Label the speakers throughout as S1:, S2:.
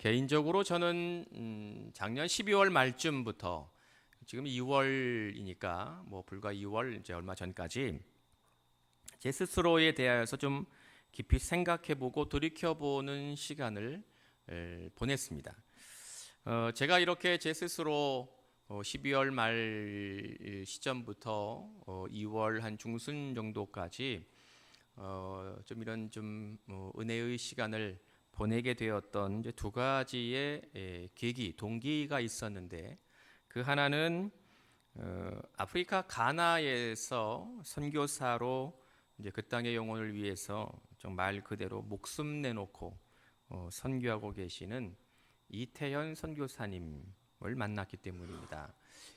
S1: 개인적으로 저는 작년 12월 말쯤부터 지금 2월이니까 뭐 불과 2월 이제 얼마 전까지 제 스스로에 대하여서 좀 깊이 생각해보고 돌이켜보는 시간을 보냈습니다. 제가 이렇게 제 스스로 12월 말 시점부터 2월 한 중순 정도까지 좀 이런 좀 은혜의 시간을 보내게 되었던 이제 두 가지의 계기, 동기가 있었는데 그 하나는 아프리카 가나에서 선교사로 이제 그 땅의 영혼을 위해서 정말 그대로 목숨 내놓고 선교하고 계시는 이태현 선교사님을 만났기 때문입니다.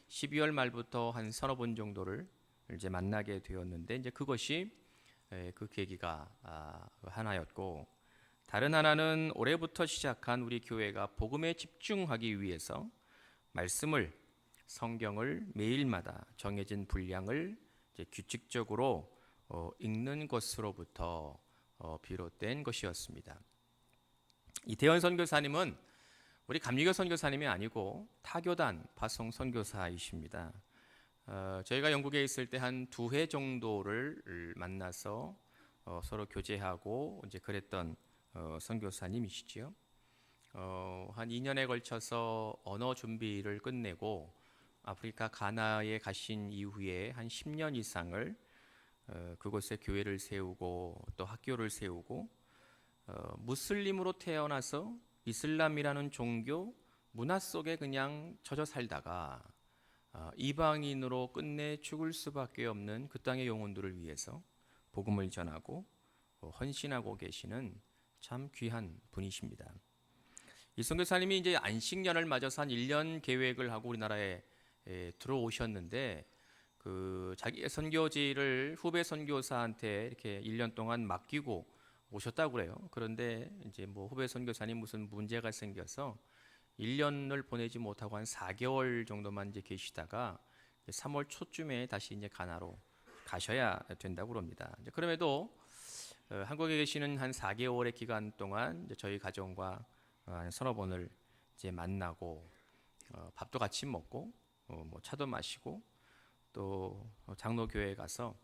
S1: 12월 말부터 한 서너 번 정도를 이제 만나게 되었는데 이제 그것이 그 계기가 하나였고, 다른 하나는 올해부터 시작한 우리 교회가 복음에 집중하기 위해서 말씀을, 성경을 매일마다 정해진 분량을 이제 규칙적으로 읽는 것으로부터 비롯된 것이었습니다. 이태원 선교사님은 우리 감리교 선교사님이 아니고 타교단 파송 선교사이십니다. 저희가 영국에 있을 때 한 2회 정도를 만나서 서로 교제하고 이제 그랬던 선교사님이시지요. 한 2년에 걸쳐서 언어 준비를 끝내고 아프리카 가나에 가신 이후에 한 10년 이상을 그곳에 교회를 세우고 또 학교를 세우고 무슬림으로 태어나서 이슬람이라는 종교 문화 속에 그냥 젖어 살다가 이방인으로 끝내 죽을 수밖에 없는 그 땅의 영혼들을 위해서 복음을 전하고 헌신하고 계시는 참 귀한 분이십니다. 이 선교사님이 이제 안식년을 맞아서 한 1년 계획을 하고 우리나라에 들어오셨는데 그 자기의 선교지를 후배 선교사한테 이렇게 1년 동안 맡기고 오셨다고 그래요. 그런데 이제 뭐 후배 선교사님 무슨 문제가 생겨서 1년을 보내지 못하고 한 4개월 정도만 이제 계시다가 3월 초쯤에 다시 이제 가나로 가셔야 된다고 그럽니다. 이제 그럼에도 한국에 계시는 한 4개월의 기간 동안 이제 저희 가정과 한 서너 번을 이제 만나고 밥도 같이 먹고 뭐 차도 마시고 또 장로교회에 가서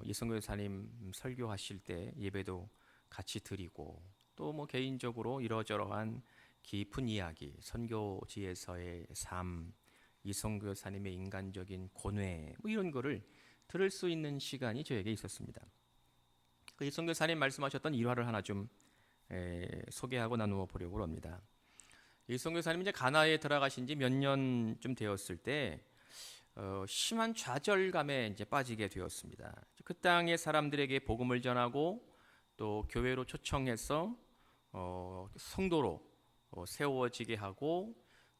S1: 이성교사님 설교하실 때 예배도 같이 드리고 또 뭐 개인적으로 이러저러한 깊은 이야기, 선교지에서의 삶, 이성교사님의 인간적인 고뇌 뭐 이런 거를 들을 수 있는 시간이 저에게 있었습니다. 그 이성교사님 말씀하셨던 일화를 하나 좀 소개하고 나누어 보려고 합니다. 이성교사님이 이제 가나에 들어가신 지 몇 년쯤 되었을 때 심한 좌절감에 이제 빠지게 되었습니다. 그 땅의 사람들에게 복음을 전하고 또 교회로 초청해서 성도로 세워지게 하고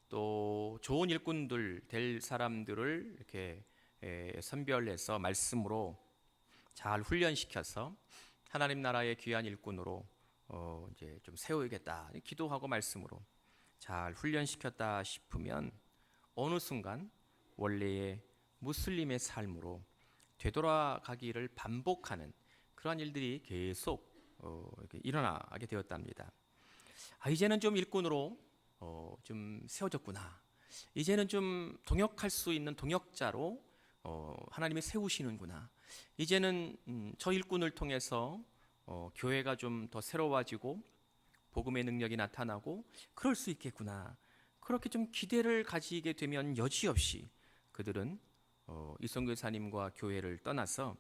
S1: 또 좋은 일꾼들 될 사람들을 이렇게 선별해서 말씀으로 잘 훈련시켜서 하나님 나라의 귀한 일꾼으로 이제 좀 세우겠다 기도하고 말씀으로 잘 훈련시켰다 싶으면 어느 순간 원래의 무슬림의 삶으로 되돌아가기를 반복하는 그러한 일들이 계속 이렇게 일어나게 되었답니다. 이제는 좀 일꾼으로 좀 세워졌구나. 이제는 좀 동역할 수 있는 동역자로 하나님이 세우시는구나. 이제는 저 일꾼을 통해서 교회가 좀 더 새로워지고 복음의 능력이 나타나고 그럴 수 있겠구나. 그렇게 좀 기대를 가지게 되면 여지없이 그들은 이성교사님과 교회를 떠나서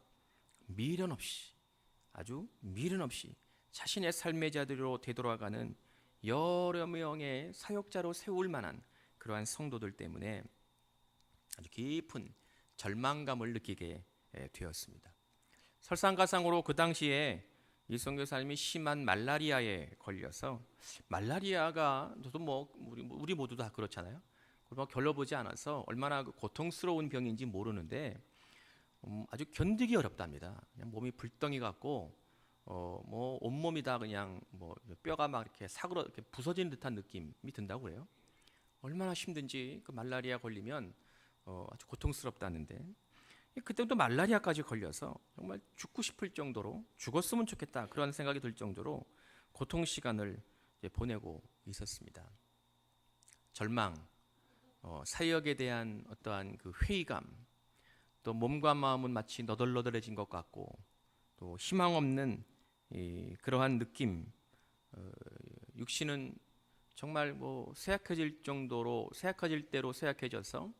S1: 미련 없이, 아주 미련 없이 자신의 삶의 자리로 되돌아가는 여러 명의 사역자로 세울 만한 그러한 성도들 때문에 아주 깊은 절망감을 느끼게 되었습니다. 설상가상으로 그 당시에 이성교사님이 심한 말라리아에 걸려서, 말라리아가 저도 뭐 우리 모두 다 그렇잖아요. 뭐 결러보지 않아서 얼마나 고통스러운 병인지 모르는데 아주 견디기 어렵답니다. 그냥 몸이 불덩이 같고 뭐 온몸이 다 그냥 뭐 뼈가 막 이렇게 사그러 이렇게 부서지는 듯한 느낌이 든다고 그래요. 얼마나 힘든지 그 말라리아 걸리면 아주 고통스럽다는데 그때도 말라리아까지 걸려서 정말 죽고 싶을 정도로, 죽었으면 좋겠다 그런 생각이 들 정도로 고통 시간을 보내고 있었습니다. 절망, 사역에 대한 어떠한 그 회의감, 또 몸과 마음은 마치 너덜너덜해진 것 같고 또 희망 없는 그러한 느낌. 육신은 정말 뭐 쇠약해질 대로 쇠약해져서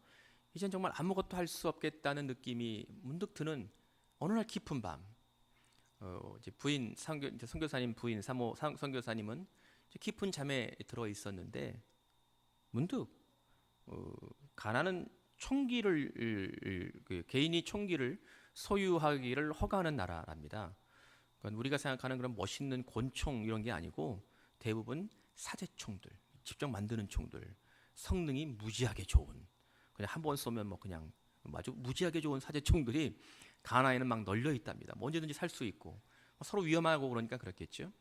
S1: 이젠 정말 아무것도 할 수 없겠다는 느낌이 문득 드는 어느 날 깊은 밤, 이제 부인 선교사님 부인 사모 선교사님은 깊은 잠에 들어 있었는데 문득 가나는 총기를 개인이 총기를 소유하기를 허가하는 나라랍니다. 그러니까 우리가 생각하는 그런 멋있는 권총 이런 게 아니고 대부분 사제총들, 직접 만드는 총들, 성능이 무지하게 좋은, 그냥 한 번 쏘면 뭐 그냥 아주 무지하게 좋은 사제총들이 가나에는 막 널려 있답니다. 뭐 언제든지 살 수 있고 서로 위험하고 그러니까 그렇겠죠.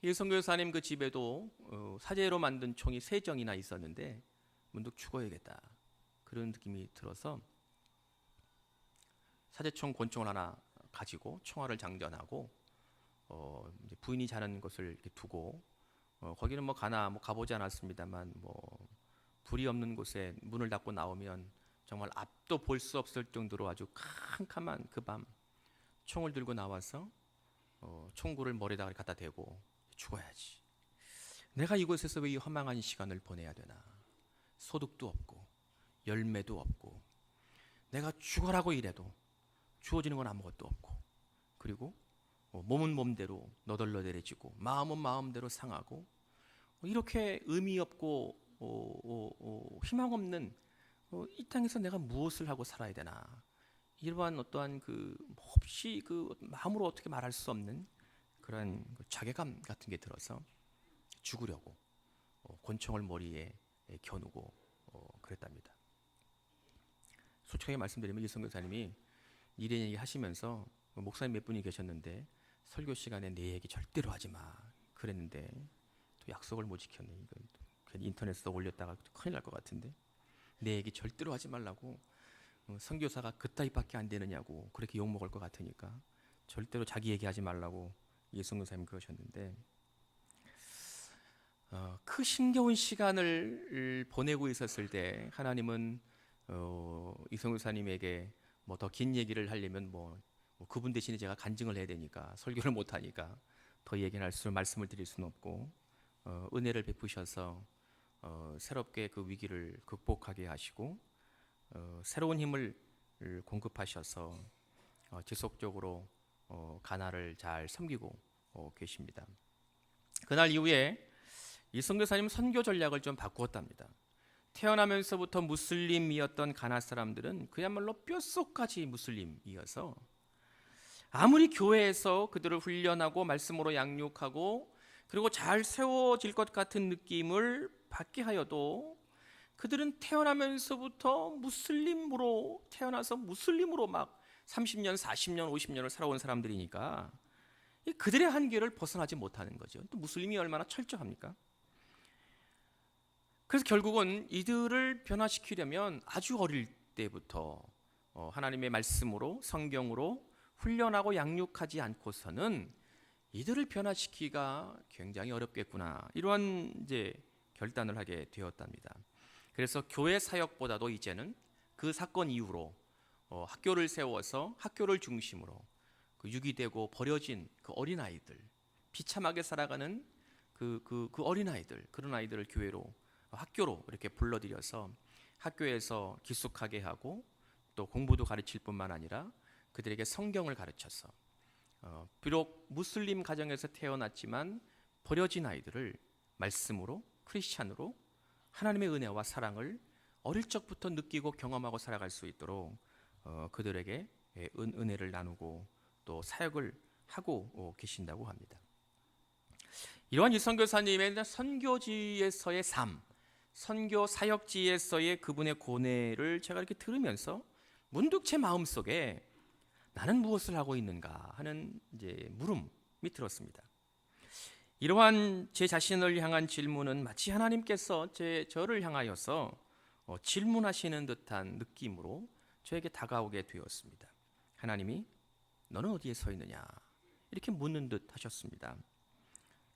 S1: 이 선교사님 그 집에도 사제로 만든 총이 3정이나 있었는데 문득 죽어야겠다 그런 느낌이 들어서 사제총 권총을 하나 가지고 총알을 장전하고 이제 부인이 자는 것을 이렇게 두고 거기는 뭐 가보지 않았습니다만 뭐 불이 없는 곳에 문을 닫고 나오면 정말 앞도 볼 수 없을 정도로 아주 캄캄한 그 밤 총을 들고 나와서 총구를 머리에다가 갖다 대고 죽어야지. 내가 이곳에서 왜 이 허망한 시간을 보내야 되나. 소득도 없고 열매도 없고 내가 죽어라고 이래도 주어지는 건 아무것도 없고 그리고 몸은 몸대로 너덜너덜해지고 마음은 마음대로 상하고 이렇게 의미 없고 희망 없는 이 땅에서 내가 무엇을 하고 살아야 되나. 이러한 어떠한 그 없이 그 마음으로 어떻게 말할 수 없는 그런 자괴감 같은 게 들어서 죽으려고 권총을 머리에 겨누고 그랬답니다. 솔직하게 말씀드리면 이 선교사님이 이런 얘기 하시면서 목사님 몇 분이 계셨는데 설교 시간에 내 얘기 절대로 하지 마 그랬는데 또 약속을 못 지켰네. 이거 괜히 인터넷에 올렸다가 큰일 날 것 같은데 내 얘기 절대로 하지 말라고 선교사가 그따위밖에 안 되느냐고 그렇게 욕먹을 것 같으니까 절대로 자기 얘기하지 말라고 이 선교사님 그러셨는데 그 힘겨운 시간을 보내고 있었을 때 하나님은 이 선교사님에게 뭐 더 긴 얘기를 하려면 뭐 그분 대신에 제가 간증을 해야 되니까 설교를 못 하니까 더 얘기할 말씀을 드릴 수는 없고 은혜를 베푸셔서 새롭게 그 위기를 극복하게 하시고 새로운 힘을 공급하셔서 지속적으로 가나를 잘 섬기고 계십니다. 그날 이후에 이 선교사님 선교 전략을 좀 바꾸었답니다. 태어나면서부터 무슬림이었던 가나 사람들은 그야말로 뼛속까지 무슬림이어서 아무리 교회에서 그들을 훈련하고 말씀으로 양육하고 그리고 잘 세워질 것 같은 느낌을 받게 하여도 그들은 태어나면서부터 무슬림으로 태어나서 무슬림으로 막 30년, 40년, 50년을 살아온 사람들이니까 그들의 한계를 벗어나지 못하는 거죠. 또 무슬림이 얼마나 철저합니까? 그래서 결국은 이들을 변화시키려면 아주 어릴 때부터 하나님의 말씀으로 성경으로 훈련하고 양육하지 않고서는 이들을 변화시키기가 굉장히 어렵겠구나. 이러한 이제 결단을 하게 되었답니다. 그래서 교회 사역보다도 이제는 그 사건 이후로 학교를 세워서 학교를 중심으로 그 유기되고 버려진 그 어린아이들, 비참하게 살아가는 그 어린아이들, 그런 아이들을 학교로 이렇게 불러들여서 학교에서 기숙하게 하고 또 공부도 가르칠 뿐만 아니라 그들에게 성경을 가르쳐서 비록 무슬림 가정에서 태어났지만 버려진 아이들을 말씀으로 크리스찬으로 하나님의 은혜와 사랑을 어릴 적부터 느끼고 경험하고 살아갈 수 있도록 그들에게 은혜를 나누고 또 사역을 하고 계신다고 합니다. 이러한 이 선교사님의 선교지에서의 삶, 선교 사역지에서의 그분의 고뇌를 제가 이렇게 들으면서 문득 제 마음속에 나는 무엇을 하고 있는가 하는 이제 물음이 들었습니다. 이러한 제 자신을 향한 질문은 마치 하나님께서 저를 향하여서 질문하시는 듯한 느낌으로 저에게 다가오게 되었습니다. 하나님이 너는 어디에 서 있느냐 이렇게 묻는 듯 하셨습니다.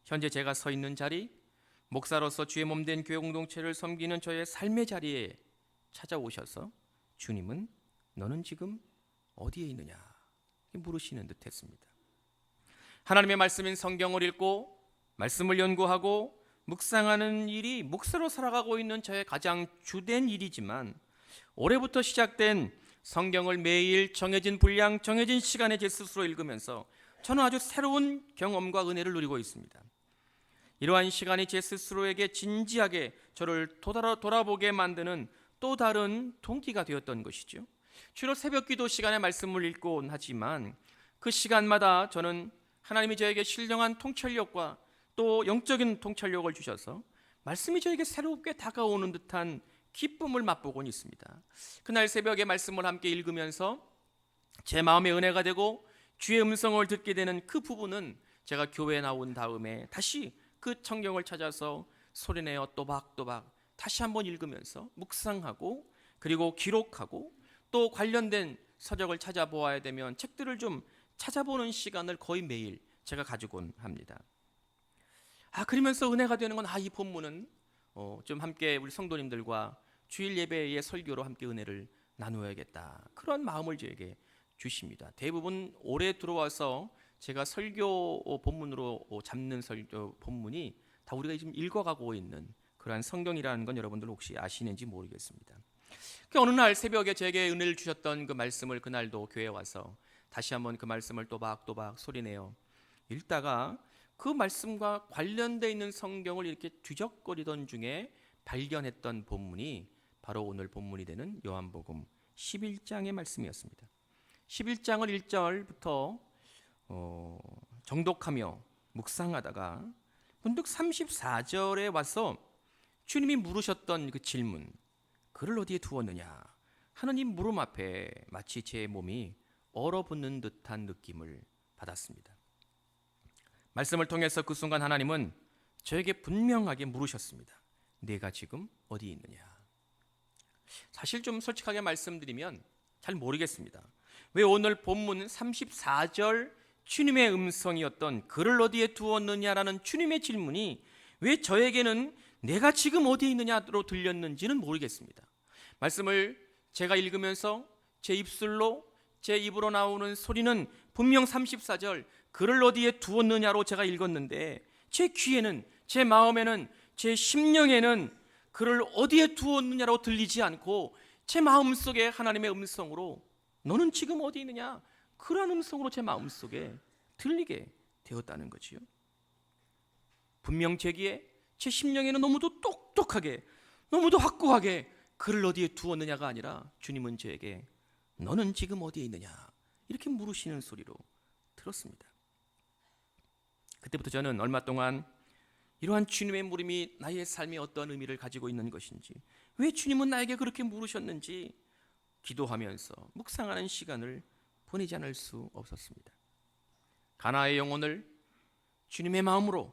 S1: 현재 제가 서 있는 자리, 목사로서 주의 몸된 교회 공동체를 섬기는 저의 삶의 자리에 찾아오셔서 주님은 너는 지금 어디에 있느냐 물으시는 듯했습니다. 하나님의 말씀인 성경을 읽고 말씀을 연구하고 묵상하는 일이 목사로 살아가고 있는 저의 가장 주된 일이지만, 올해부터 시작된 성경을 매일 정해진 분량, 정해진 시간에 제 스스로 읽으면서 저는 아주 새로운 경험과 은혜를 누리고 있습니다. 이러한 시간이 제 스스로에게 진지하게 저를 돌아보게 만드는 또 다른 동기가 되었던 것이죠. 주로 새벽기도 시간에 말씀을 읽곤 하지만 그 시간마다 저는 하나님이 저에게 신령한 통찰력과 또 영적인 통찰력을 주셔서 말씀이 저에게 새롭게 다가오는 듯한 기쁨을 맛보곤 있습니다. 그날 새벽에 말씀을 함께 읽으면서 제 마음에 은혜가 되고 주의 음성을 듣게 되는 그 부분은 제가 교회에 나온 다음에 다시 그 성경을 찾아서 소리내어 또박또박 다시 한번 읽으면서 묵상하고 그리고 기록하고 또 관련된 서적을 찾아보아야 되면 책들을 좀 찾아보는 시간을 거의 매일 제가 가지곤 합니다. 그러면서 은혜가 되는 건 이 본문은 좀 함께 우리 성도님들과 주일 예배의 설교로 함께 은혜를 나누어야겠다, 그런 마음을 저에게 주십니다. 대부분 올해 들어와서 제가 설교 본문으로 잡는 설교 본문이 다 우리가 지금 읽어가고 있는 그러한 성경이라는 건 여러분들 혹시 아시는지 모르겠습니다. 어느 날 새벽에 제게 은혜를 주셨던 그 말씀을 그날도 교회에 와서 다시 한번 그 말씀을 또박또박 소리내어 읽다가 그 말씀과 관련되어 있는 성경을 이렇게 뒤적거리던 중에 발견했던 본문이 바로 오늘 본문이 되는 요한복음 11장의 말씀이었습니다. 11장을 1절부터 정독하며 묵상하다가 문득 34절에 와서 주님이 물으셨던 그 질문, 그를 어디에 두었느냐 하는 이 물음 앞에 마치 제 몸이 얼어붙는 듯한 느낌을 받았습니다. 말씀을 통해서 그 순간 하나님은 저에게 분명하게 물으셨습니다. 내가 지금 어디에 있느냐? 사실 좀 솔직하게 말씀드리면 잘 모르겠습니다. 왜 오늘 본문 34절 주님의 음성이었던 그를 어디에 두었느냐라는 주님의 질문이 왜 저에게는 내가 지금 어디에 있느냐로 들렸는지는 모르겠습니다. 말씀을 제가 읽으면서 제 입술로 제 입으로 나오는 소리는 분명 34절 그를 어디에 두었느냐로 제가 읽었는데, 제 귀에는, 제 마음에는, 제 심령에는 그를 어디에 두었느냐로 들리지 않고 제 마음속에 하나님의 음성으로 너는 지금 어디 있느냐, 그런 음성으로 제 마음속에 들리게 되었다는 거지요. 분명 제 귀에, 제 심령에는 너무도 똑똑하게, 너무도 확고하게 그를 어디에 두었느냐가 아니라 주님은 저에게 너는 지금 어디에 있느냐 이렇게 물으시는 소리로 들었습니다. 그때부터 저는 얼마 동안 이러한 주님의 물음이 나의 삶에 어떤 의미를 가지고 있는 것인지, 왜 주님은 나에게 그렇게 물으셨는지 기도하면서 묵상하는 시간을 보내지 않을 수 없었습니다. 가나의 영혼을 주님의 마음으로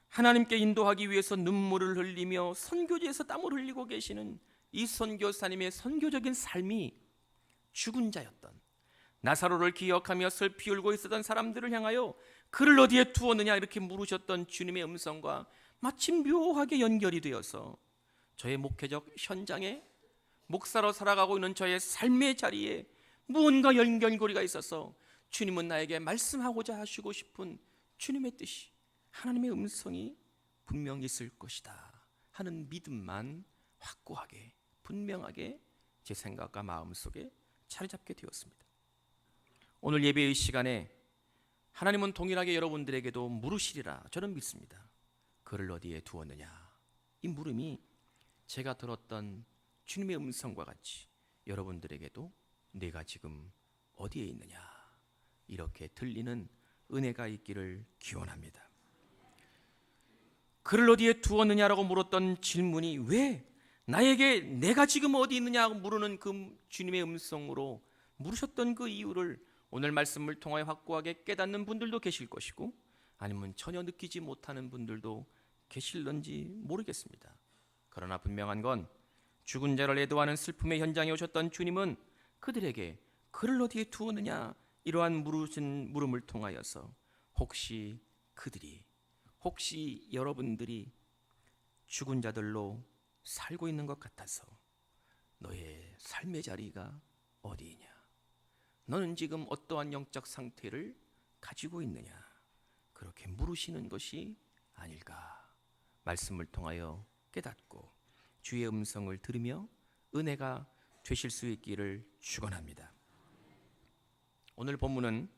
S1: 하나님께 인도하기 위해서 눈물을 흘리며 선교지에서 땀을 흘리고 계시는 이 선교사님의 선교적인 삶이 죽은 자였던, 나사로를 기억하며 슬피 울고 있었던 사람들을 향하여 그를 어디에 두었느냐 이렇게 물으셨던 주님의 음성과 마침 묘하게 연결이 되어서 저의 목회적 현장에, 목사로 살아가고 있는 저의 삶의 자리에 무언가 연결고리가 있어서 주님은 나에게 말씀하고자 하시고 싶은 주님의 뜻이, 하나님의 음성이 분명히 있을 것이다 하는 믿음만 확고하게 분명하게 제 생각과 마음속에 자리 잡게 되었습니다. 오늘 예배의 시간에 하나님은 동일하게 여러분들에게도 물으시리라 저는 믿습니다. 그를 어디에 두었느냐, 이 물음이 제가 들었던 주님의 음성과 같이 여러분들에게도 내가 지금 어디에 있느냐 이렇게 들리는 은혜가 있기를 기원합니다. 그를 어디에 두었느냐라고 물었던 질문이 왜 나에게 내가 지금 어디 있느냐고 물으는 그 주님의 음성으로 물으셨던 그 이유를 오늘 말씀을 통하여 확고하게 깨닫는 분들도 계실 것이고, 아니면 전혀 느끼지 못하는 분들도 계실런지 모르겠습니다. 그러나 분명한 건 죽은 자를 애도하는 슬픔의 현장에 오셨던 주님은 그들에게 그를 어디에 두었느냐 이러한 물음을 통하여서 혹시 그들이, 혹시 여러분들이 죽은 자들로 살고 있는 것 같아서 너의 삶의 자리가 어디이냐? 너는 지금 어떠한 영적 상태를 가지고 있느냐? 그렇게 물으시는 것이 아닐까? 말씀을 통하여 깨닫고 주의 음성을 들으며 은혜가 되실 수 있기를 축원합니다. 오늘 본문은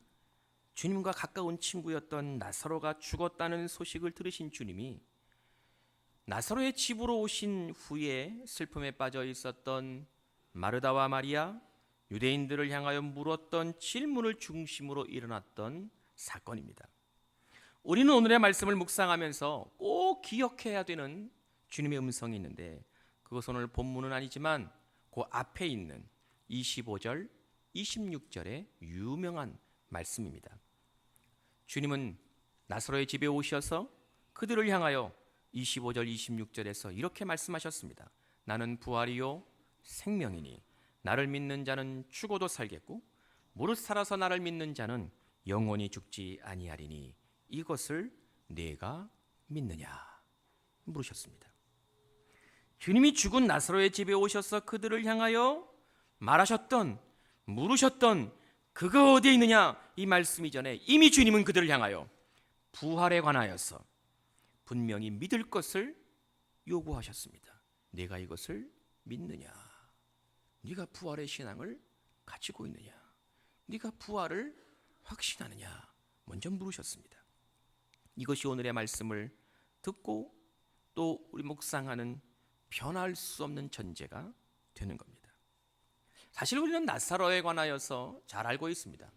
S1: 주님과 가까운 친구였던 나사로가 죽었다는 소식을 들으신 주님이 나사로의 집으로 오신 후에 슬픔에 빠져 있었던 마르다와 마리아, 유대인들을 향하여 물었던 질문을 중심으로 일어났던 사건입니다. 우리는 오늘의 말씀을 묵상하면서 꼭 기억해야 되는 주님의 음성이 있는데, 그것은 오늘 본문은 아니지만 그 앞에 있는 25절, 26절의 유명한 말씀입니다. 주님은 나사로의 집에 오셔서 그들을 향하여 25절, 26절에서 이렇게 말씀하셨습니다. 나는 부활이요 생명이니 나를 믿는 자는 죽어도 살겠고 무릇 살아서 나를 믿는 자는 영원히 죽지 아니하리니 이것을 네가 믿느냐 물으셨습니다. 주님이 죽은 나사로의 집에 오셔서 그들을 향하여 말하셨던, 물으셨던 그가 어디에 있느냐 이 말씀 이전에 이미 주님은 그들을 향하여 부활에 관하여서 분명히 믿을 것을 요구하셨습니다. 네가 이것을 믿느냐? 네가 부활의 신앙을 가지고 있느냐? 네가 부활을 확신하느냐? 먼저 물으셨습니다. 이것이 오늘의 말씀을 듣고 또 우리 묵상하는 변할 수 없는 전제가 되는 겁니다. 사실 우리는 나사로에 관하여서 잘 알고 있습니다.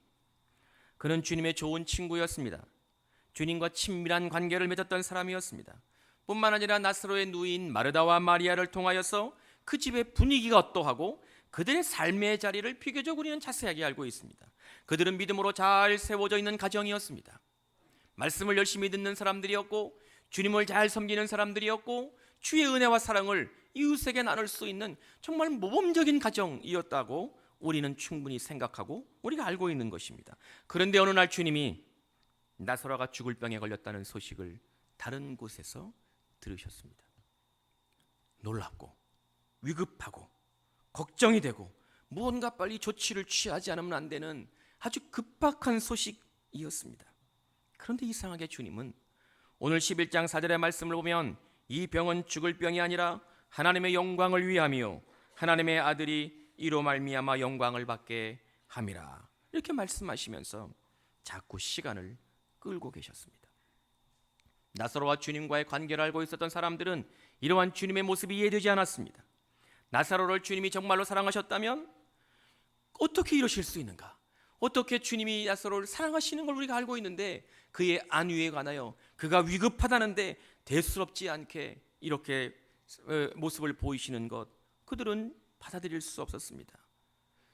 S1: 그는 주님의 좋은 친구였습니다. 주님과 친밀한 관계를 맺었던 사람이었습니다. 뿐만 아니라 나사로의 누이인 마르다와 마리아를 통하여서 그 집의 분위기가 어떠하고 그들의 삶의 자리를 비교적 우리는 자세하게 알고 있습니다. 그들은 믿음으로 잘 세워져 있는 가정이었습니다. 말씀을 열심히 듣는 사람들이었고 주님을 잘 섬기는 사람들이었고 주의 은혜와 사랑을 이웃에게 나눌 수 있는 정말 모범적인 가정이었다고 우리는 충분히 생각하고 우리가 알고 있는 것입니다. 그런데 어느 날 주님이 나사로가 죽을 병에 걸렸다는 소식을 다른 곳에서 들으셨습니다. 놀랍고 위급하고 걱정이 되고 무언가 빨리 조치를 취하지 않으면 안 되는 아주 급박한 소식이었습니다. 그런데 이상하게 주님은 오늘 11장 4절의 말씀을 보면 이 병은 죽을 병이 아니라 하나님의 영광을 위함이요 하나님의 아들이 이로 말미암아 영광을 받게 함이라 이렇게 말씀하시면서 자꾸 시간을 끌고 계셨습니다. 나사로와 주님과의 관계를 알고 있었던 사람들은 이러한 주님의 모습이 이해되지 않았습니다. 나사로를 주님이 정말로 사랑하셨다면 어떻게 이러실 수 있는가? 어떻게 주님이 나사로를 사랑하시는 걸 우리가 알고 있는데 그의 안위에 관하여 그가 위급하다는데 대수롭지 않게 이렇게 모습을 보이시는 것, 그들은 받아들일 수 없었습니다.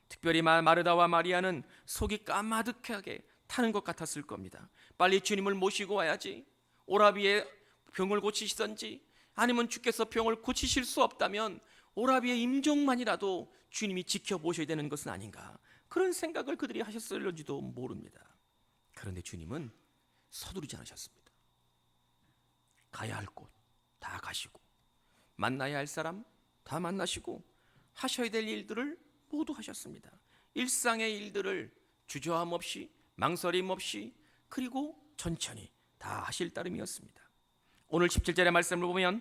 S1: 특별히 마르다와 마리아는 속이 까마득하게 타는 것 같았을 겁니다. 빨리 주님을 모시고 와야지, 오라비의 병을 고치시던지 아니면 주께서 병을 고치실 수 없다면 오라비의 임종만이라도 주님이 지켜보셔야 되는 것은 아닌가, 그런 생각을 그들이 하셨을지도 모릅니다. 그런데 주님은 서두르지 않으셨습니다. 가야 할 곳 다 가시고 만나야 할 사람 다 만나시고 하셔야 될 일들을 모두 하셨습니다. 일상의 일들을 주저함 없이 망설임 없이 그리고 천천히 다 하실 따름이었습니다. 오늘 17절의 말씀을 보면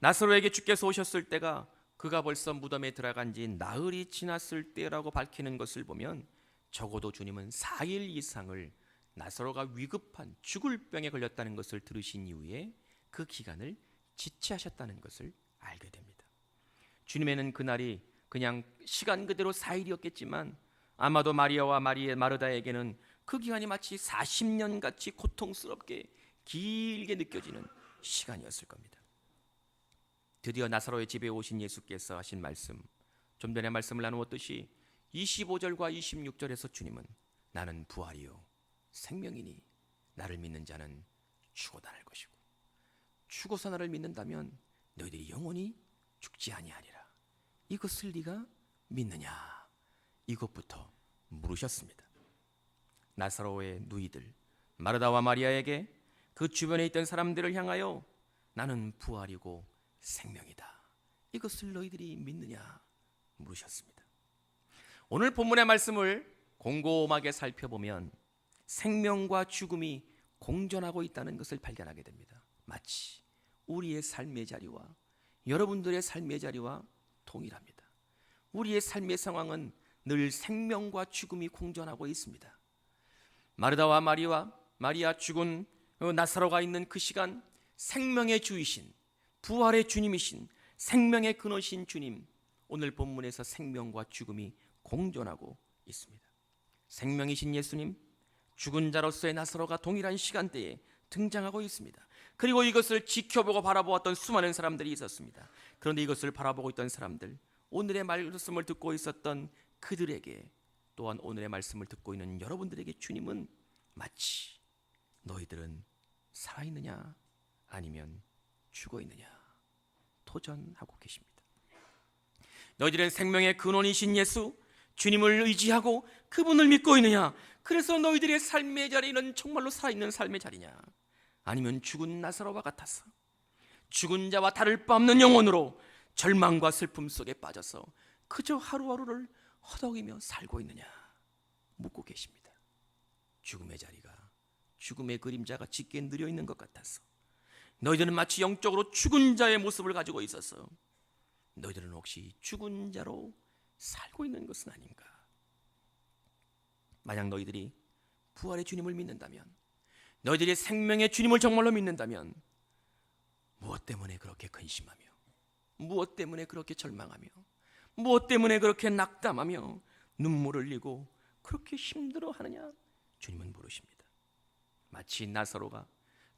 S1: 나사로에게 주께서 오셨을 때가 그가 벌써 무덤에 들어간 지 나흘이 지났을 때라고 밝히는 것을 보면 적어도 주님은 4일 이상을 나사로가 위급한 죽을 병에 걸렸다는 것을 들으신 이후에 그 기간을 지체하셨다는 것을 알게 됩니다. 주님에는 그날이 그냥 시간 그대로 4일이었겠지만 아마도 마리아와 마르다에게는 그 기간이 마치 40년같이 고통스럽게 길게 느껴지는 시간이었을 겁니다. 드디어 나사로의 집에 오신 예수께서 하신 말씀, 좀 전에 말씀을 나누었듯이 25절과 26절에서 주님은 나는 부활이요 생명이니 나를 믿는 자는 죽어도 날 것이고 죽어서 나를 믿는다면 너희들이 영원히 죽지 아니하리라. 이것을 네가 믿느냐? 이것부터 물으셨습니다. 나사로의 누이들 마르다와 마리아에게 그 주변에 있던 사람들을 향하여 나는 부활이고 생명이다. 이것을 너희들이 믿느냐 물으셨습니다. 오늘 본문의 말씀을 곰곰하게 살펴보면 생명과 죽음이 공존하고 있다는 것을 발견하게 됩니다. 마치 우리의 삶의 자리와 여러분들의 삶의 자리와 동일합니다. 우리의 삶의 상황은 늘 생명과 죽음이 공존하고 있습니다. 마르다와 마리아 죽은 나사로가 있는 그 시간, 생명의 주이신, 부활의 주님이신, 생명의 근원이신 주님, 오늘 본문에서 생명과 죽음이 공존하고 있습니다. 생명이신 예수님, 죽은 자로서의 나사로가 동일한 시간대에 등장하고 있습니다. 그리고 이것을 지켜보고 바라보았던 수많은 사람들이 있었습니다. 그런데 이것을 바라보고 있던 사람들, 오늘의 말씀을 듣고 있었던 그들에게, 또한 오늘의 말씀을 듣고 있는 여러분들에게 주님은 마치 너희들은 살아있느냐 아니면 죽어있느냐 도전하고 계십니다. 너희들은 생명의 근원이신 예수 주님을 의지하고 그분을 믿고 있느냐? 그래서 너희들의 삶의 자리는 정말로 살아있는 삶의 자리냐? 아니면 죽은 나사로와 같아서 죽은 자와 다를 바 없는 영혼으로 절망과 슬픔 속에 빠져서 그저 하루하루를 허덕이며 살고 있느냐 묻고 계십니다. 죽음의 자리가, 죽음의 그림자가 짙게 느려 있는 것 같아서 너희들은 마치 영적으로 죽은 자의 모습을 가지고 있어서 너희들은 혹시 죽은 자로 살고 있는 것은 아닌가? 만약 너희들이 부활의 주님을 믿는다면, 너희들이 생명의 주님을 정말로 믿는다면 무엇 때문에 그렇게 근심하며, 무엇 때문에 그렇게 절망하며, 무엇 때문에 그렇게 낙담하며 눈물을 흘리고 그렇게 힘들어하느냐? 주님은 물으십니다. 마치 나사로가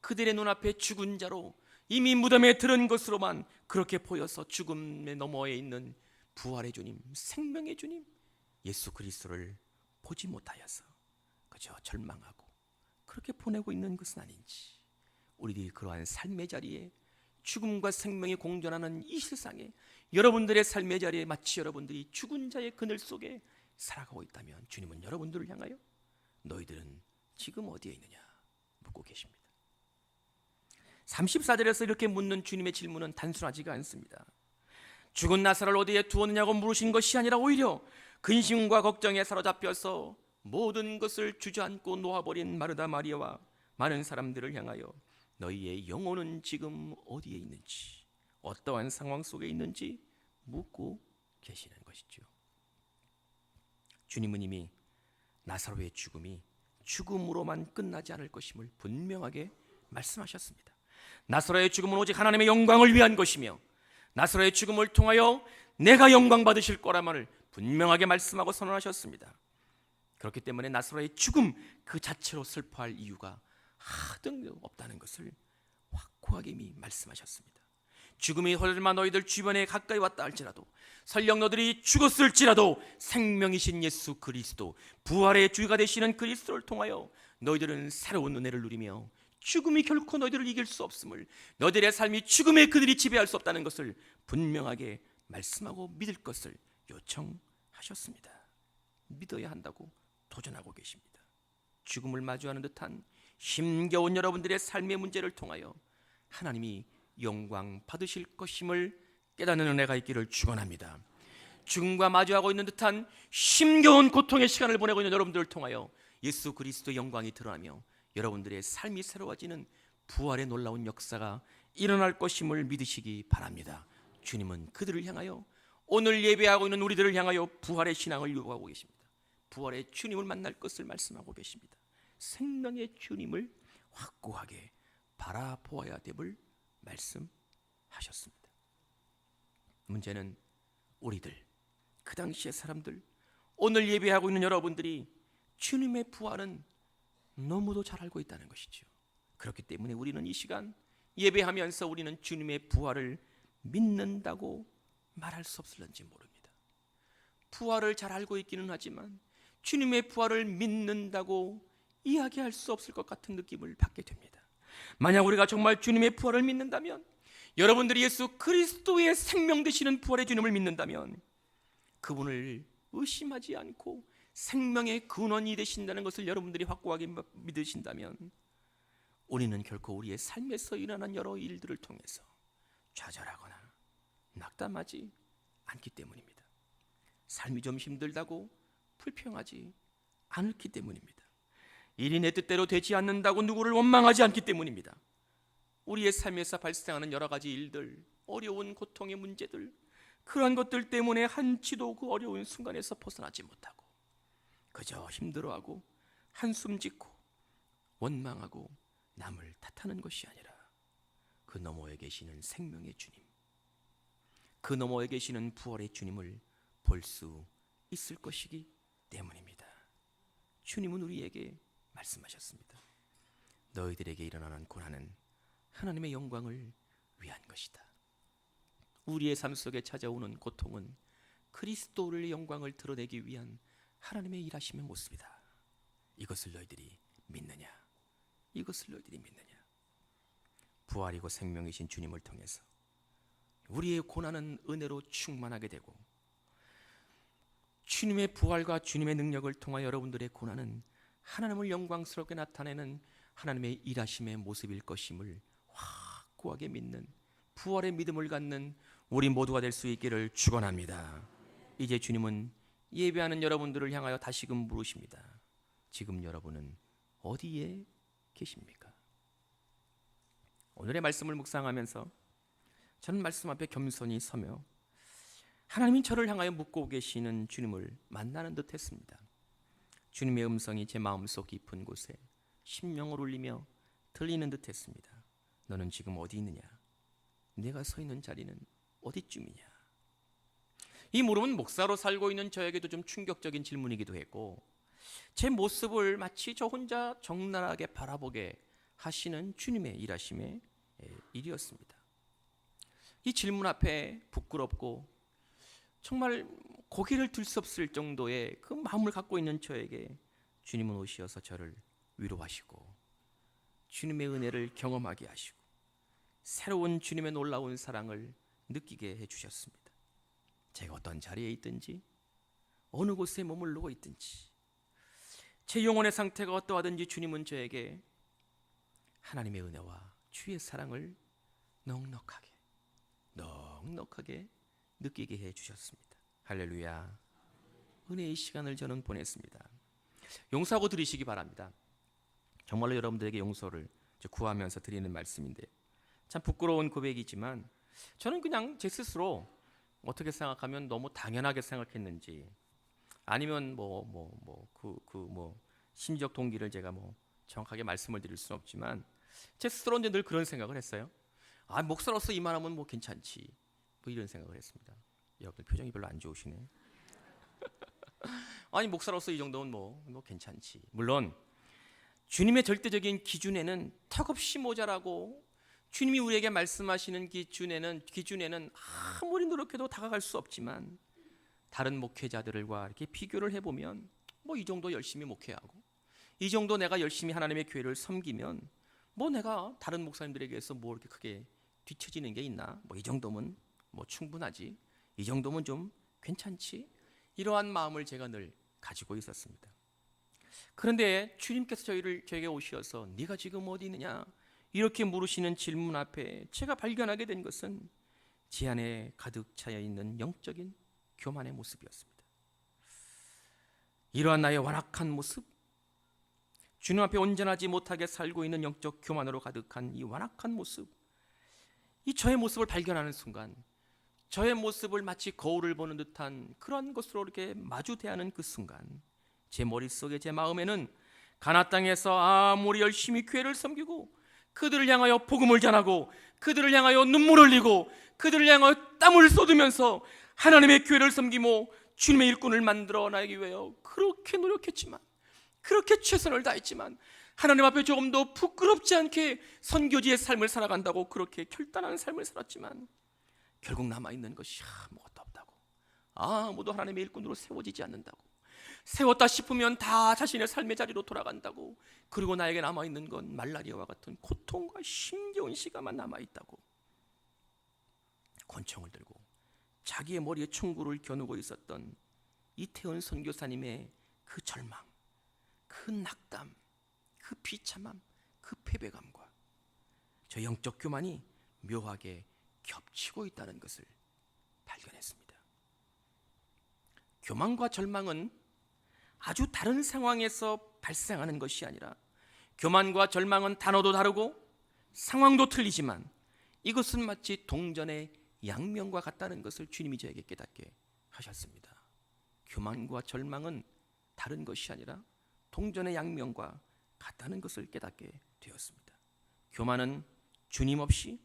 S1: 그들의 눈앞에 죽은 자로 이미 무덤에 들은 것으로만 그렇게 보여서 죽음의 너머에 있는 부활의 주님, 생명의 주님 예수 그리스도를 보지 못하여서 그저 절망하고 그렇게 보내고 있는 것은 아닌지, 우리들이 그러한 삶의 자리에 죽음과 생명이 공존하는 이 세상에 여러분들의 삶의 자리에 마치 여러분들이 죽은 자의 그늘 속에 살아가고 있다면 주님은 여러분들을 향하여 너희들은 지금 어디에 있느냐 묻고 계십니다. 34절에서 이렇게 묻는 주님의 질문은 단순하지가 않습니다. 죽은 나사로를 어디에 두었느냐고 물으신 것이 아니라 오히려 근심과 걱정에 사로잡혀서 모든 것을 주저앉고 놓아버린 마르다 마리아와 많은 사람들을 향하여 너희의 영혼은 지금 어디에 있는지, 어떠한 상황 속에 있는지 묻고 계시는 것이죠. 주님은 이미 나사로의 죽음이 죽음으로만 끝나지 않을 것임을 분명하게 말씀하셨습니다. 나사로의 죽음은 오직 하나님의 영광을 위한 것이며 나사로의 죽음을 통하여 내가 영광 받으실 거라만을 분명하게 말씀하고 선언하셨습니다. 그렇기 때문에 나사로의 죽음 그 자체로 슬퍼할 이유가 하등 없다는 것을 확고하게 이미 말씀하셨습니다. 죽음이 설마 너희들 주변에 가까이 왔다 할지라도, 설령 너희들이 죽었을지라도 생명이신 예수 그리스도, 부활의 주가 되시는 그리스도를 통하여 너희들은 새로운 은혜를 누리며 죽음이 결코 너희들을 이길 수 없음을, 너희들의 삶이 죽음의 그들이 지배할 수 없다는 것을 분명하게 말씀하고 믿을 것을 요청하셨습니다. 믿어야 한다고 도전하고 계십니다. 죽음을 마주하는 듯한 힘겨운 여러분들의 삶의 문제를 통하여 하나님이 영광 받으실 것임을 깨닫는 은혜가 있기를 축원합니다. 죽음과 마주하고 있는 듯한 힘겨운 고통의 시간을 보내고 있는 여러분들을 통하여 예수 그리스도의 영광이 드러나며 여러분들의 삶이 새로워지는 부활의 놀라운 역사가 일어날 것임을 믿으시기 바랍니다. 주님은 그들을 향하여, 오늘 예배하고 있는 우리들을 향하여 부활의 신앙을 요구하고 계십니다. 부활의 주님을 만날 것을 말씀하고 계십니다. 생명의 주님을 확고하게 바라보아야 됨을 말씀하셨습니다. 문제는 우리들, 그 당시의 사람들, 오늘 예배하고 있는 여러분들이 주님의 부활은 너무도 잘 알고 있다는 것이죠. 그렇기 때문에 우리는 이 시간 예배하면서 우리는 주님의 부활을 믿는다고 말할 수 없을런지 모릅니다. 부활을 잘 알고 있기는 하지만 주님의 부활을 믿는다고 이야기할 수 없을 것 같은 느낌을 받게 됩니다. 만약 우리가 정말 주님의 부활을 믿는다면, 여러분들이 예수 그리스도의 생명 되시는 부활의 주님을 믿는다면, 그분을 의심하지 않고 생명의 근원이 되신다는 것을 여러분들이 확고하게 믿으신다면, 우리는 결코 우리의 삶에서 일어난 여러 일들을 통해서 좌절하거나 낙담하지 않기 때문입니다. 삶이 좀 힘들다고 불평하지 않기 때문입니다. 일이 내 뜻대로 되지 않는다고 누구를 원망하지 않기 때문입니다. 우리의 삶에서 발생하는 여러 가지 일들, 어려운 고통의 문제들, 그러한 것들 때문에 한치도 그 어려운 순간에서 벗어나지 못하고 그저 힘들어하고 한숨 짓고 원망하고 남을 탓하는 것이 아니라 그 너머에 계시는 생명의 주님, 그 너머에 계시는 부활의 주님을 볼 수 있을 것이기 때문입니다. 주님은 우리에게 말씀하셨습니다. 너희들에게 일어나는 고난은 하나님의 영광을 위한 것이다. 우리의 삶 속에 찾아오는 고통은 그리스도의 영광을 드러내기 위한 하나님의 일하심의 모습이다. 이것을 너희들이 믿느냐? 이것을 너희들이 믿느냐? 부활이고 생명이신 주님을 통해서 우리의 고난은 은혜로 충만하게 되고, 주님의 부활과 주님의 능력을 통하여 여러분들의 고난은 하나님을 영광스럽게 나타내는 하나님의 일하심의 모습일 것임을 확고하게 믿는 부활의 믿음을 갖는 우리 모두가 될 수 있기를 축원합니다. 이제 주님은 예배하는 여러분들을 향하여 다시금 물으십니다. 지금 여러분은 어디에 계십니까? 오늘의 말씀을 묵상하면서 저는 말씀 앞에 겸손히 서며 하나님이 저를 향하여 묻고 계시는 주님을 만나는 듯 했습니다. 주님의 음성이 제 마음속 깊은 곳에 심령을 울리며 들리는 듯 했습니다. 너는 지금 어디 있느냐? 내가 서 있는 자리는 어디쯤이냐? 이 물음은 목사로 살고 있는 저에게도 좀 충격적인 질문이기도 했고, 제 모습을 마치 저 혼자 적나라하게 바라보게 하시는 주님의 일하심의 일이었습니다. 이 질문 앞에 부끄럽고 정말 고개를 들 수 없을 정도의 그 마음을 갖고 있는 저에게 주님은 오시어서 저를 위로하시고 주님의 은혜를 경험하게 하시고 새로운 주님의 놀라운 사랑을 느끼게 해주셨습니다. 제가 어떤 자리에 있든지 어느 곳에 머물러 있든지 제 영혼의 상태가 어떠하든지 주님은 저에게 하나님의 은혜와 주의 사랑을 넉넉하게 느끼게 해주셨습니다. 할렐루야. 은혜의 시간을 저는 보냈습니다. 용서하고 드리시기 바랍니다. 정말로 여러분들에게 용서를 구하면서 드리는 말씀인데, 참 부끄러운 고백이지만 저는 그냥 제 스스로 어떻게 생각하면 너무 당연하게 생각했는지, 아니면 심리적 동기를 제가 정확하게 말씀을 드릴 수는 없지만 제 스스로는 늘 그런 생각을 했어요. 목사로서 이만하면 괜찮지, 이런 생각을 했습니다. 여러분 표정이 별로 안 좋으시네. 아니 목사로서 이 정도면 괜찮지. 물론 주님의 절대적인 기준에는 턱없이 모자라고, 주님이 우리에게 말씀하시는 기준에는 아무리 노력해도 다가갈 수 없지만, 다른 목회자들과 이렇게 비교를 해보면 이 정도 열심히 목회하고 이 정도 내가 열심히 하나님의 교회를 섬기면 내가 다른 목사님들에게서 이렇게 크게 뒤처지는 게 있나? 이 정도면 충분하지. 이 정도면 좀 괜찮지. 이러한 마음을 제가 늘 가지고 있었습니다. 그런데 주님께서 저에게 오셔서 네가 지금 어디 있느냐? 이렇게 물으시는 질문 앞에 제가 발견하게 된 것은 제 안에 가득 차여 있는 영적인 교만의 모습이었습니다. 이러한 나의 완악한 모습, 주님 앞에 온전하지 못하게 살고 있는 영적 교만으로 가득한 이 완악한 모습, 이 저의 모습을 발견하는 순간, 저의 모습을 마치 거울을 보는 듯한 그런 것으로 이렇게 마주대하는 그 순간, 제 머릿속에, 제 마음에는 가나안 땅에서 아무리 열심히 교회를 섬기고 그들을 향하여 복음을 전하고 그들을 향하여 눈물을 흘리고 그들을 향하여 땀을 쏟으면서 하나님의 교회를 섬기고 주님의 일꾼을 만들어 나기 위하여 그렇게 노력했지만, 그렇게 최선을 다했지만, 하나님 앞에 조금 더 부끄럽지 않게 선교지의 삶을 살아간다고 그렇게 결단하는 삶을 살았지만 결국 남아있는 것이 아무것도 없다고, 아무도 하나님의 일꾼으로 세워지지 않는다고, 세웠다 싶으면 다 자신의 삶의 자리로 돌아간다고, 그리고 나에게 남아있는 건 말라리아와 같은 고통과 힘겨운 시간만 남아있다고, 권총을 들고 자기의 머리에 총구를 겨누고 있었던 이태원 선교사님의 그 절망, 그 낙담, 그 비참함, 그 패배감과 저 영적 교만이 묘하게 겹치고 있다는 것을 발견했습니다. 교만과 절망은 아주 다른 상황에서 발생하는 것이 아니라, 교만과 절망은 단어도 다르고 상황도 틀리지만 이것은 마치 동전의 양면과 같다는 것을 주님이 저에게 깨닫게 하셨습니다. 교만과 절망은 다른 것이 아니라 동전의 양면과 같다는 것을 깨닫게 되었습니다. 교만은 주님 없이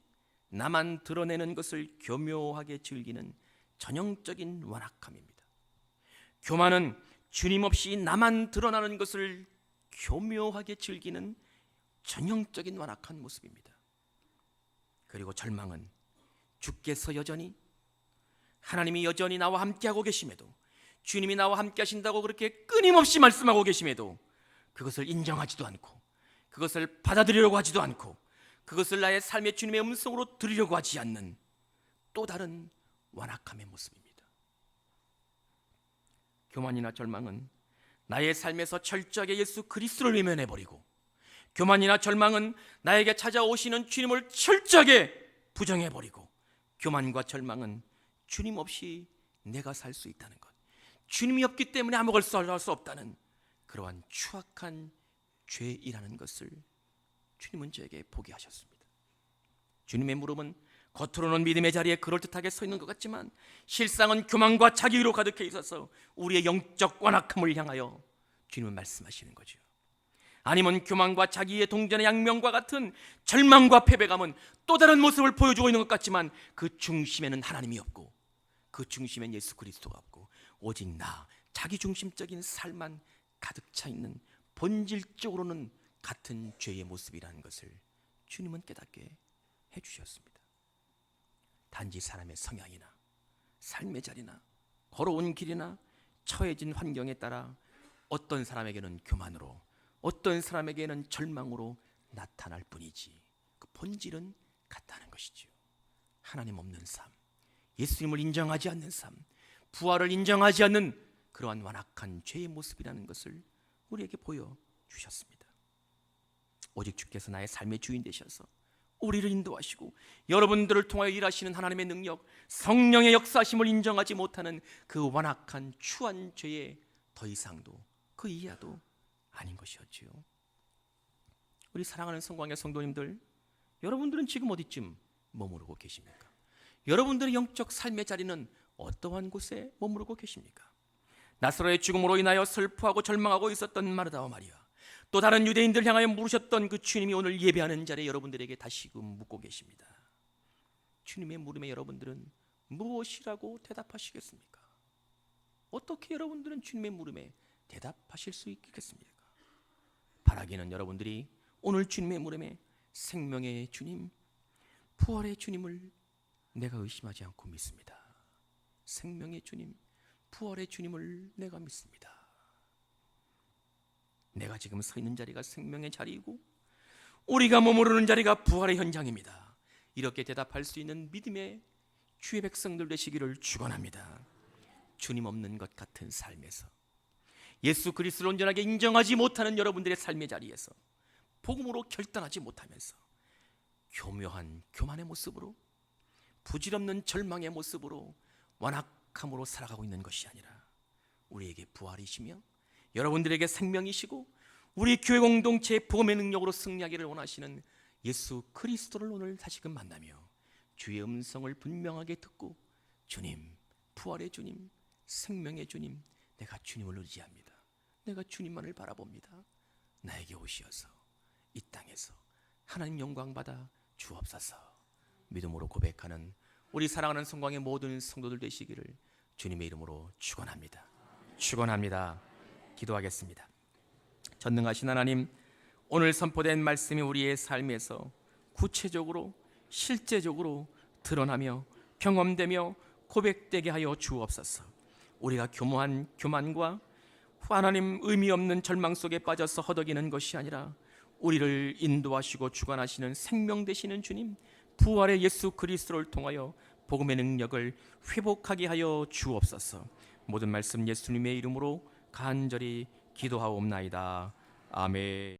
S1: 나만 드러내는 것을 교묘하게 즐기는 전형적인 완악함입니다. 교만은 주님 없이 나만 드러나는 것을 교묘하게 즐기는 전형적인 완악한 모습입니다. 그리고 절망은 주께서 여전히, 하나님이 여전히 나와 함께하고 계심에도, 주님이 나와 함께 하신다고 그렇게 끊임없이 말씀하고 계심에도 그것을 인정하지도 않고, 그것을 받아들이려고 하지도 않고, 그것을 나의 삶의 주님의 음성으로 들으려고 하지 않는 또 다른 완악함의 모습입니다. 교만이나 절망은 나의 삶에서 철저하게 예수 그리스도를 외면해버리고, 교만이나 절망은 나에게 찾아오시는 주님을 철저하게 부정해버리고, 교만과 절망은 주님 없이 내가 살 수 있다는 것, 주님이 없기 때문에 아무것도 할 수 없다는 그러한 추악한 죄이라는 것을 주님은 저에게 보게 하셨습니다. 주님의 물음은 겉으로는 믿음의 자리에 그럴듯하게 서 있는 것 같지만 실상은 교만과 자기의로 가득해 있어서 우리의 영적 완악함을 향하여 주님은 말씀하시는 거죠. 아니면 교만과 자기의 동전의 양면과 같은 절망과 패배감은 또 다른 모습을 보여주고 있는 것 같지만 그 중심에는 하나님이 없고, 그 중심엔 예수 그리스도가 없고, 오직 나 자기중심적인 삶만 가득 차 있는 본질적으로는 같은 죄의 모습이라는 것을 주님은 깨닫게 해주셨습니다. 단지 사람의 성향이나 삶의 자리나 걸어온 길이나 처해진 환경에 따라 어떤 사람에게는 교만으로, 어떤 사람에게는 절망으로 나타날 뿐이지 그 본질은 같다는 것이지요. 하나님 없는 삶, 예수님을 인정하지 않는 삶, 부활을 인정하지 않는 그러한 완악한 죄의 모습이라는 것을 우리에게 보여주셨습니다. 오직 주께서 나의 삶의 주인 되셔서 우리를 인도하시고 여러분들을 통하여 일하시는 하나님의 능력, 성령의 역사심을 인정하지 못하는 그 완악한 추한 죄의 더 이상도 그 이하도 아닌 것이었지요. 우리 사랑하는 성광의 성도님들, 여러분들은 지금 어디쯤 머무르고 계십니까? 여러분들의 영적 삶의 자리는 어떠한 곳에 머무르고 계십니까? 나사로의 죽음으로 인하여 슬퍼하고 절망하고 있었던 마르다와 마리아, 또 다른 유대인들 향하여 물으셨던 그 주님이 오늘 예배하는 자리에 여러분들에게 다시금 묻고 계십니다. 주님의 물음에 여러분들은 무엇이라고 대답하시겠습니까? 어떻게 여러분들은 주님의 물음에 대답하실 수 있겠습니까? 바라기는 여러분들이 오늘 주님의 물음에 생명의 주님, 부활의 주님을 내가 의심하지 않고 믿습니다. 생명의 주님, 부활의 주님을 내가 믿습니다. 내가 지금 서 있는 자리가 생명의 자리이고 우리가 머무르는 자리가 부활의 현장입니다. 이렇게 대답할 수 있는 믿음의 주의 백성들 되시기를 축원합니다. 주님 없는 것 같은 삶에서, 예수 그리스도를 온전하게 인정하지 못하는 여러분들의 삶의 자리에서 복음으로 결단하지 못하면서 교묘한 교만의 모습으로, 부질없는 절망의 모습으로, 완악함으로 살아가고 있는 것이 아니라 우리에게 부활이시며 여러분들에게 생명이시고 우리 교회 공동체의 복음의 능력으로 승리하기를 원하시는 예수 그리스도를 오늘 다시금 만나며 주의 음성을 분명하게 듣고, 주님, 부활의 주님, 생명의 주님, 내가 주님을 의지합니다. 내가 주님만을 바라봅니다. 나에게 오시어서 이 땅에서 하나님 영광 받아 주옵소서. 믿음으로 고백하는 우리 사랑하는 성광의 모든 성도들 되시기를 주님의 이름으로 축원합니다. 축원합니다. 기도하겠습니다. 전능하신 하나님, 오늘 선포된 말씀이 우리의 삶에서 구체적으로 실제적으로 드러나며 경험되며 고백되게 하여 주옵소서. 우리가 교묘한 교만과 하나님 의미 없는 절망 속에 빠져서 허덕이는 것이 아니라 우리를 인도하시고 주관하시는 생명 되시는 주님, 부활의 예수 그리스도를 통하여 복음의 능력을 회복하게 하여 주옵소서. 모든 말씀 예수님의 이름으로 간절히 기도하옵나이다. 아멘.